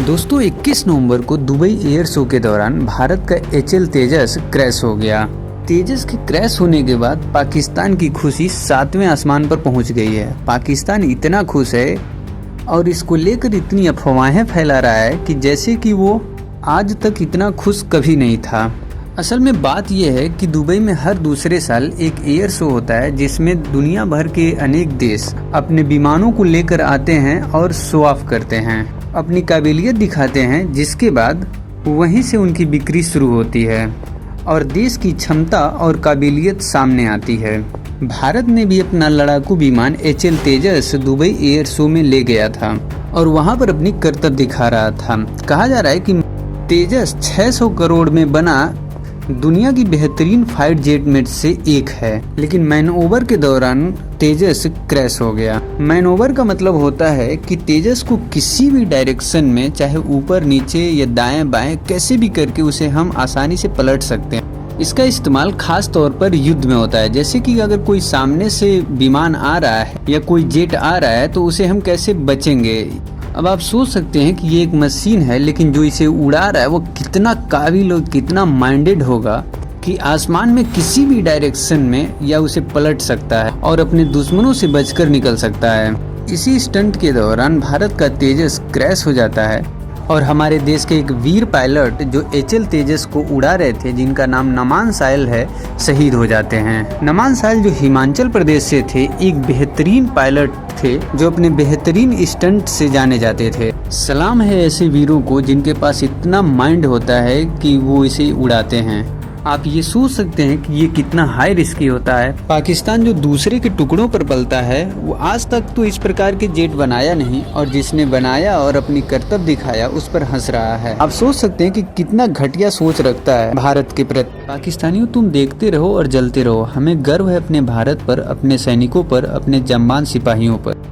दोस्तों 21 नवंबर को Dubai air show के दौरान भारत का HL तेजस क्रैश हो गया। तेजस के क्रैश होने के बाद पाकिस्तान की खुशी 7वें आसमान पर पहुंच गई है। पाकिस्तान इतना खुश है और इसको लेकर इतनी अफवाहें फैला रहा है कि जैसे कि वो आज तक इतना खुश कभी नहीं था। असल में बात यह है कि दुबई में हर दूसरे साल एक एयर शो होता है जिसमें दुनिया भर के अनेक देश अपने विमानों को लेकर आते हैं और शो ऑफ करते हैं, अपनी काबिलियत दिखाते हैं, जिसके बाद वहीं से उनकी बिक्री शुरू होती है और देश की क्षमता और काबिलियत सामने आती है। भारत ने भी अपना लड़ाकू विमान HL तेजस दुबई एयर शो में ले गया था और वहां पर अपनी करतब दिखा रहा था। कहा जा रहा है कि तेजस 600 करोड़ में बना दुनिया की बेहतरीन फाइट जेट में से एक है, लेकिन मैनओवर के दौरान तेजस क्रैश हो गया। मैनओवर का मतलब होता है कि तेजस को किसी भी डायरेक्शन में, चाहे ऊपर नीचे या दाएं बाएं, कैसे भी करके उसे हम आसानी से पलट सकते हैं। इसका इस्तेमाल खास तौर पर युद्ध में होता है। जैसे कि अगर कोई सामने से विमान आ रहा है या कोई जेट आ रहा है तो उसे हम कैसे बचेंगे। अब आप सोच सकते हैं कि ये एक मशीन है, लेकिन जो इसे उड़ा रहा है वो कितना काबिल और कितना माइंडेड होगा कि आसमान में किसी भी डायरेक्शन में या उसे पलट सकता है और अपने दुश्मनों से बचकर निकल सकता है। इसी स्टंट के दौरान भारत का तेजस क्रैश हो जाता है और हमारे देश के एक वीर पायलट जो HL तेजस को उड़ा रहे थे, जिनका नाम नमान साहिल है, शहीद हो जाते हैं। नमान साहिल जो हिमाचल प्रदेश से थे, एक बेहतरीन पायलट थे जो अपने बेहतरीन स्टंट से जाने जाते थे। सलाम है ऐसे वीरों को जिनके पास इतना माइंड होता है कि वो इसे उड़ाते हैं। आप ये सोच सकते हैं कि ये कितना हाई रिस्की होता है। पाकिस्तान जो दूसरे के टुकड़ों पर पलता है, वो आज तक तो इस प्रकार के जेट बनाया नहीं और जिसने बनाया और अपनी करतब दिखाया उस पर हंस रहा है। आप सोच सकते हैं कि कितना घटिया सोच रखता है भारत के प्रति। पाकिस्तानियों, तुम देखते रहो और जलते रहो। हमें गर्व है अपने भारत पर, अपने सैनिकों पर, अपने जवान सिपाहियों पर।